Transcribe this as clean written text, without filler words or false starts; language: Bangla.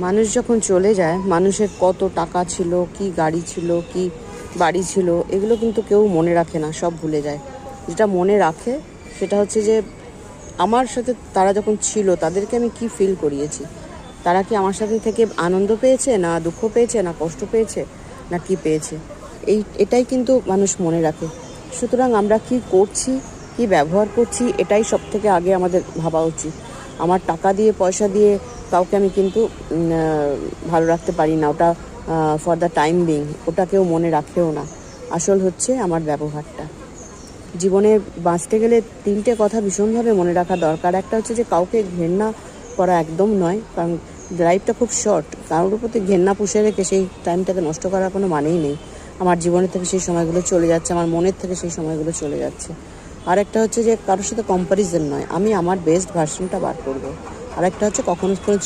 মানুষ যখন চলে যায়, মানুষের কত টাকা ছিল, কি গাড়ি ছিল, কি বাড়ি ছিল, এগুলো কিন্তু কেউ মনে রাখে না, সব ভুলে যায়। যেটা মনে রাখে সেটা হচ্ছে যে আমার সাথে তারা যখন ছিল তাদেরকে আমি কি ফিল করিয়েছি, তারা কি আমার সাথে থেকে আনন্দ পেয়েছে, না দুঃখ পেয়েছে, না কষ্ট পেয়েছে, না কি পেয়েছে, এটাই কিন্তু মানুষ মনে রাখে। সুতরাং আমরা কি করছি, কি ব্যবহার করছি, এটাই সব থেকে আগে আমাদের ভাবা উচিত। আমার টাকা দিয়ে, পয়সা দিয়ে কাউকে আমি কিন্তু ভালো রাখতে পারি না, ওটা ফর দ্য টাইম বিং, ওটা কেউ মনে রাখেও না। আসল হচ্ছে আমার ব্যবহারটা। জীবনে বাঁচতে গেলে তিনটে কথা ভীষণভাবে মনে রাখা দরকার। একটা হচ্ছে যে কাউকে ঘেন্না করা একদম নয়, কারণ লাইফটা খুব শর্ট। কারোর প্রতি ঘেন্না পুষে রেখে সেই টাইমটাকে নষ্ট করার কোনো মানেই নেই। আমার জীবনের থেকে সেই সময়গুলো চলে যাচ্ছে, আমার মনের থেকে সেই সময়গুলো চলে যাচ্ছে। আর একটা হচ্ছে যে কারোর সাথে কম্প্যারিজন নয়, আমি আমার বেস্ট ভার্সনটা বার করবো। আর একটা হচ্ছে কখনো কোনো